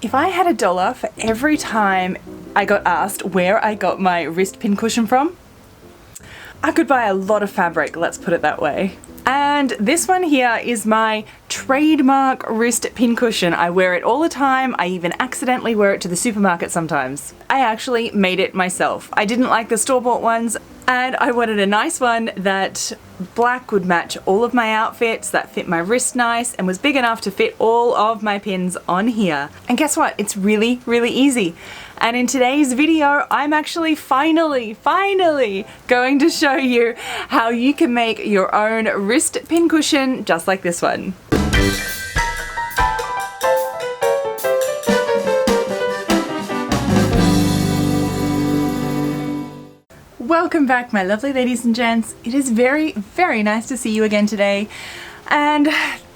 If I had $1 for every time I got asked where I got my wrist pincushion from, I could buy a lot of fabric, let's put it that way. And this one here is my trademark wrist pincushion. I wear it all the time. I even accidentally wear it to the supermarket sometimes. I actually made it myself. I didn't like the store-bought ones, and I wanted a nice one that black would match all of my outfits, that fit my wrist nice, and was big enough to fit all of my pins on here. And guess what? It's really, really easy. And in today's video, I'm actually finally going to show you how you can make your own wrist pincushion just like this one. Welcome back, my lovely ladies and gents. It is very, very nice to see you again today. And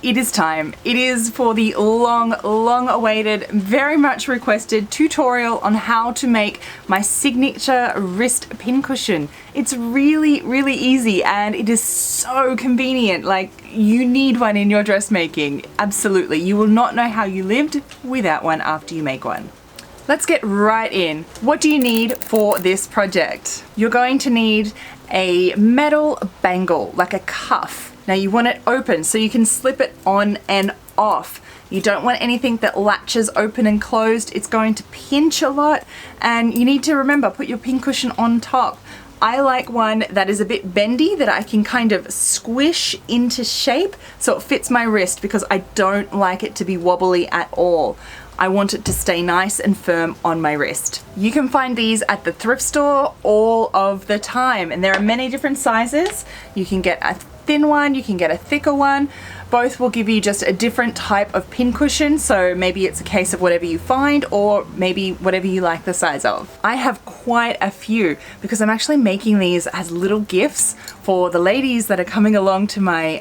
it is time. It is for the long awaited, very much requested tutorial on how to make my signature wrist pincushion. It's really, really easy and it is so convenient. Like, you need one in your dressmaking. Absolutely. You will not know how you lived without one after you make one. Let's get right in. What do you need for this project? You're going to need a metal bangle, like a cuff. Now you want it open so you can slip it on and off. You don't want anything that latches open and closed. It's going to pinch a lot, and you need to remember, put your pincushion on top. I like one that is a bit bendy, that I can kind of squish into shape so it fits my wrist, because I don't like it to be wobbly at all. I want it to stay nice and firm on my wrist. You can find these at the thrift store all of the time, and there are many different sizes. You can get a thin one, you can get a thicker one. Both will give you just a different type of pincushion, so maybe it's a case of whatever you find, or maybe whatever you like the size of. I have quite a few because I'm actually making these as little gifts for the ladies that are coming along to my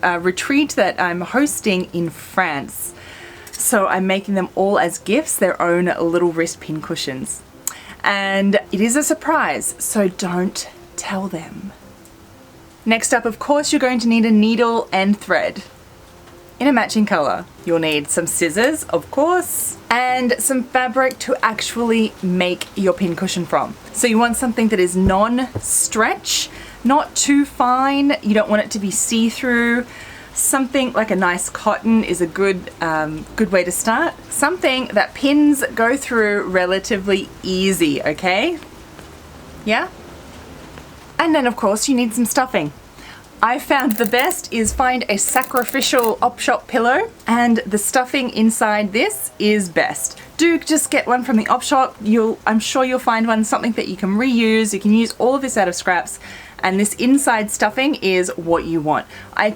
retreat that I'm hosting in France. So I'm making them all as gifts, their own little wrist pincushions. And it is a surprise, so don't tell them. Next up, of course, you're going to need a needle and thread in a matching color. You'll need some scissors, of course, and some fabric to actually make your pincushion from. So you want something that is non-stretch, not too fine. You don't want it to be see-through. Something like a nice cotton is a good way to start. Something that pins go through relatively easy, okay? Yeah? And then of course you need some stuffing. I found the best is find a sacrificial op-shop pillow, and the stuffing inside this is best. Do just get one from the op-shop. I'm sure you'll find one, something that you can reuse. You can use all of this out of scraps, and this inside stuffing is what you want. I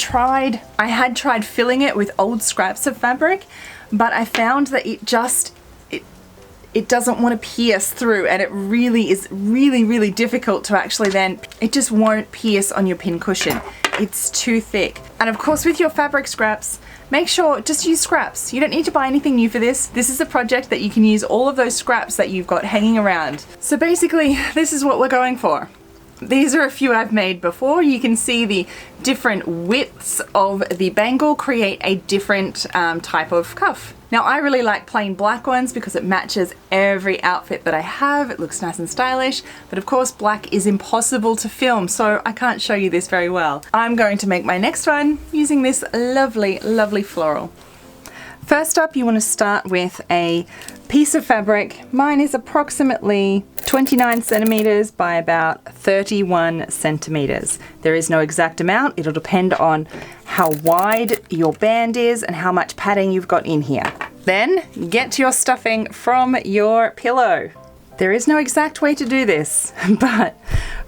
had tried filling it with old scraps of fabric, but I found that it doesn't want to pierce through, and it really is really difficult to actually then, it just won't pierce on your pincushion. It's too thick. And of course with your fabric scraps, make sure, just use scraps. You don't need to buy anything new for this. This is a project that you can use all of those scraps that you've got hanging around. So basically, this is what we're going for. These are a few I've made before. You can see the different widths of the bangle create a different type of cuff. Now I really like plain black ones because it matches every outfit that I have. It looks nice and stylish, but of course black is impossible to film, so I can't show you this very well. I'm going to make my next one using this lovely floral. First up, you want to start with a piece of fabric. Mine is approximately 29 centimeters by about 31 centimeters. There is no exact amount. It'll depend on how wide your band is and how much padding you've got in here. Then get your stuffing from your pillow. There is no exact way to do this, but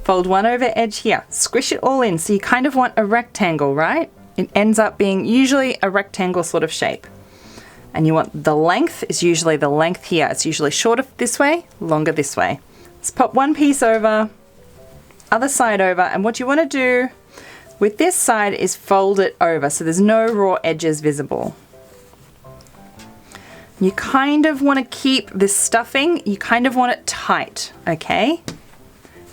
fold one over edge here. Squish it all in, so you kind of want a rectangle, right? It ends up being usually a rectangle sort of shape. And you want the length is usually the length here. It's usually shorter this way, longer this way. Let's pop one piece over, other side over, and what you want to do with this side is fold it over so there's no raw edges visible. You kind of want to keep this stuffing, you kind of want it tight, okay?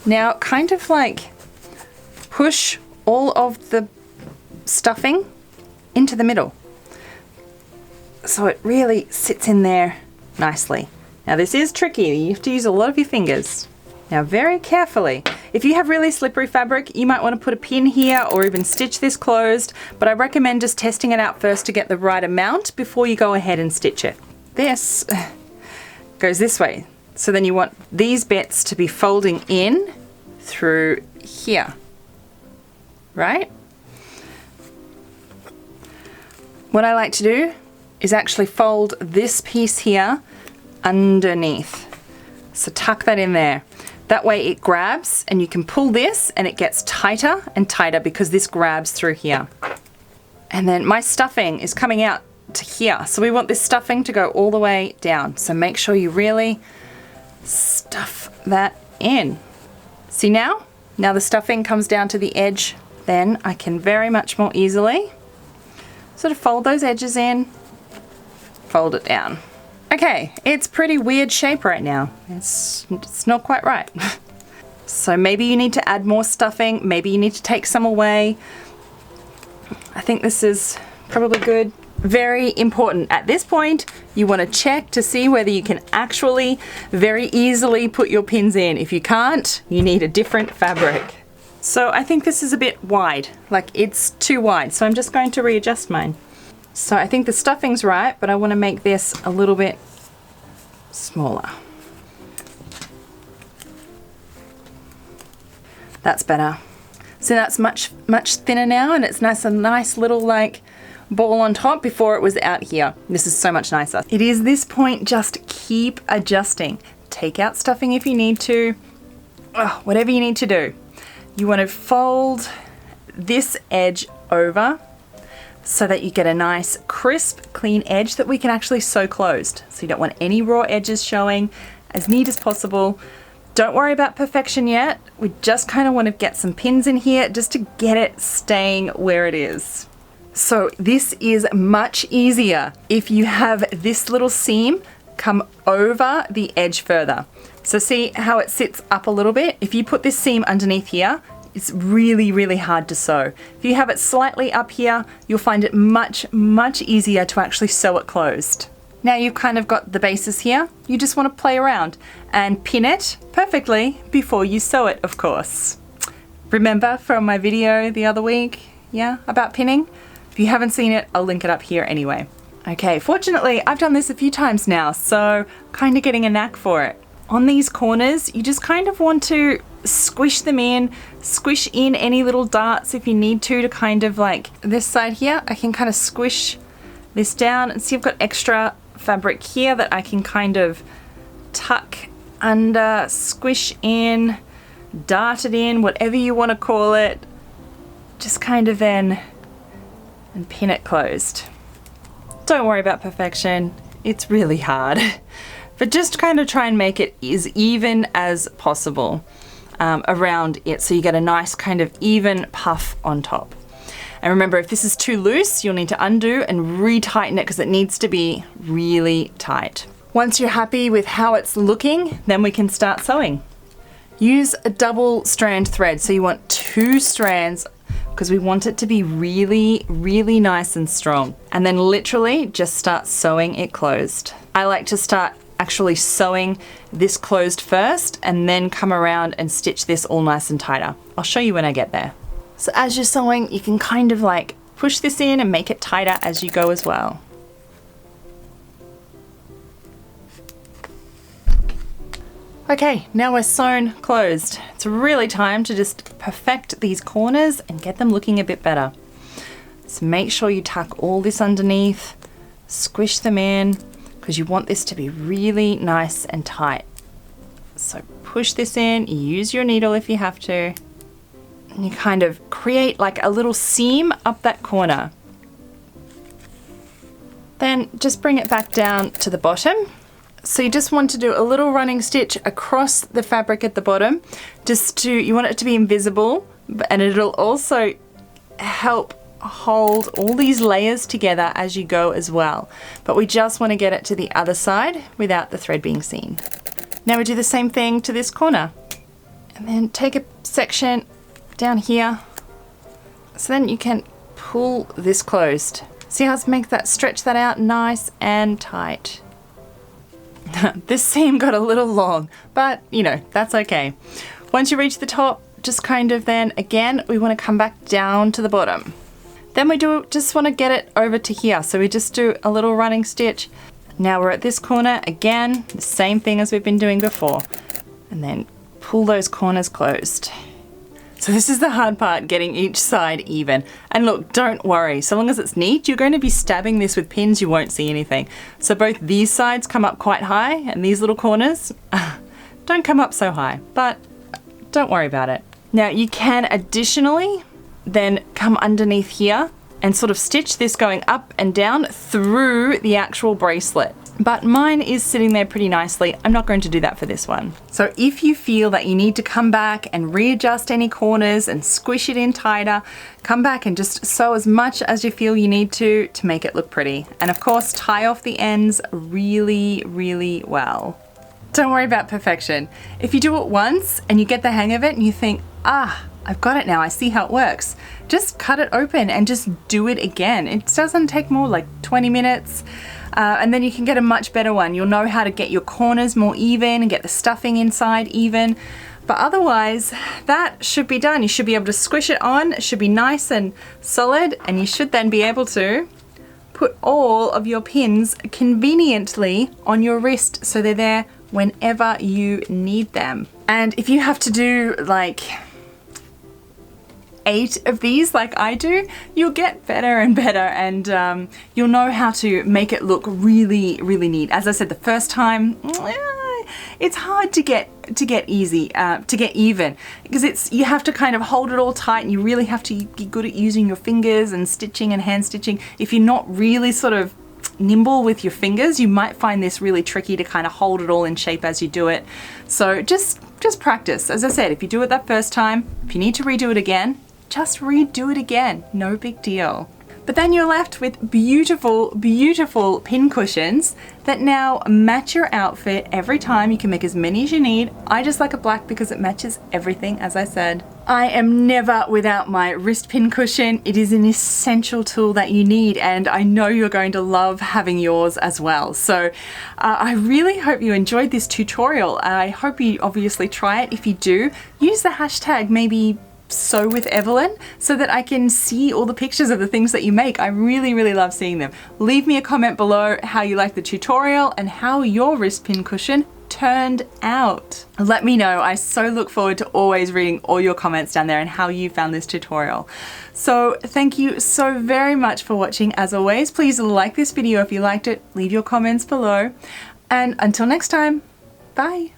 Now kind of like push all of the stuffing into the middle, so it really sits in there nicely. Now this is tricky, you have to use a lot of your fingers. Now very carefully, if you have really slippery fabric, you might want to put a pin here or even stitch this closed, but I recommend just testing it out first to get the right amount before you go ahead and stitch it. This goes this way, so then you want these bits to be folding in through here, right? What I like to do is actually fold this piece here underneath. So tuck that in there. That way it grabs and you can pull this and it gets tighter and tighter because this grabs through here. And then my stuffing is coming out to here. So we want this stuffing to go all the way down. So make sure you really stuff that in. See now? Now the stuffing comes down to the edge. Then I can very much more easily sort of fold those edges in, fold it down. Okay, it's pretty weird shape right now. It's not quite right. So maybe you need to add more stuffing, maybe you need to take some away. I think this is probably good. Very important. At this point, you want to check to see whether you can actually very easily put your pins in. If you can't, you need a different fabric. So I think this is a bit wide, like it's too wide. So I'm just going to readjust mine. So I think the stuffing's right, but I want to make this a little bit smaller. That's better. So that's much thinner now, and it's nice, a nice little like ball on top before it was out here. This is so much nicer. It is this point, just keep adjusting. Take out stuffing if you need to, whatever you need to do. You want to fold this edge over so that you get a nice crisp, clean edge that we can actually sew closed. So you don't want any raw edges showing, as neat as possible. Don't worry about perfection yet. We just kind of want to get some pins in here just to get it staying where it is. So this is much easier if you have this little seam come over the edge further. So see how it sits up a little bit? If you put this seam underneath here, it's really, really hard to sew. If you have it slightly up here, you'll find it much, much easier to actually sew it closed. Now you've kind of got the basis here. You just want to play around and pin it perfectly before you sew it, of course. Remember from my video the other week, about pinning? If you haven't seen it, I'll link it up here anyway. Okay, fortunately, I've done this a few times now, so kind of getting a knack for it. On these corners, you just kind of want to squish them in, squish in any little darts if you need to kind of like this side here. I can kind of squish this down and see I've got extra fabric here that I can kind of tuck under, squish in, dart it in, whatever you want to call it. Just kind of then and pin it closed. Don't worry about perfection. It's really hard. But just kind of try and make it as even as possible around it so you get a nice kind of even puff on top. And remember, if this is too loose, you'll need to undo and re-tighten it because it needs to be really tight. Once you're happy with how it's looking, then we can start sewing. Use a double strand thread. So you want 2 strands because we want it to be really, really nice and strong. And then literally just start sewing it closed. I like to start actually sewing this closed first and then come around and stitch this all nice and tighter. I'll show you when I get there. So as you're sewing, you can kind of like push this in and make it tighter as you go as well. Okay, now we're sewn closed. It's really time to just perfect these corners and get them looking a bit better. So make sure you tuck all this underneath, squish them in, because you want this to be really nice and tight. So push this in, use your needle if you have to, and you kind of create like a little seam up that corner. Then just bring it back down to the bottom. So you just want to do a little running stitch across the fabric at the bottom, you want it to be invisible, and it'll also help hold all these layers together as you go as well. But we just want to get it to the other side without the thread being seen. Now we do the same thing to this corner. And then take a section down here. So then you can pull this closed. See how to make that, stretch that out nice and tight. This seam got a little long, but you know, that's okay. Once you reach the top, just kind of then again, we want to come back down to the bottom. Then we just want to get it over to here. So we just do a little running stitch. Now we're at this corner again, the same thing as we've been doing before. And then pull those corners closed. So this is the hard part, getting each side even. And look, don't worry, so long as it's neat, you're going to be stabbing this with pins, you won't see anything. So both these sides come up quite high, and these little corners don't come up so high, but don't worry about it. Now you can additionally then come underneath here and sort of stitch this going up and down through the actual bracelet. But mine is sitting there pretty nicely. I'm not going to do that for this one. So if you feel that you need to come back and readjust any corners and squish it in tighter, come back and just sew as much as you feel you need to make it look pretty. And of course, tie off the ends really, really well. Don't worry about perfection. If you do it once and you get the hang of it and you think, I've got it now, I see how it works, just cut it open and just do it again. It doesn't take more, like 20 minutes. And then you can get a much better one. You'll know how to get your corners more even and get the stuffing inside even. But otherwise, that should be done. You should be able to squish it on. It should be nice and solid. And you should then be able to put all of your pins conveniently on your wrist so they're there whenever you need them. And if you have to do like 8 of these like I do, you'll get better and better, and you'll know how to make it look really, really neat. As I said, the first time, it's hard to get even, because you have to kind of hold it all tight, and you really have to be good at using your fingers and stitching and hand stitching. If you're not really sort of nimble with your fingers, you might find this really tricky to kind of hold it all in shape as you do it. So just practice. As I said, if you do it that first time, if you need to redo it again, just redo it again, no big deal. But then you're left with beautiful, beautiful pin cushions that now match your outfit every time. You can make as many as you need. I just like a black because it matches everything, as I said. I am never without my wrist pin cushion. It is an essential tool that you need, and I know you're going to love having yours as well. So I really hope you enjoyed this tutorial. I hope you obviously try it. If you do, use the hashtag maybe sew with Evelyn so that I can see all the pictures of the things that you make. I really, really love seeing them. Leave me a comment below how you like the tutorial and how your wrist pin cushion turned out. Let me know. I so look forward to always reading all your comments down there and how you found this tutorial. So thank you so very much for watching. As always, please like this video if you liked it. Leave your comments below. And until next time, bye.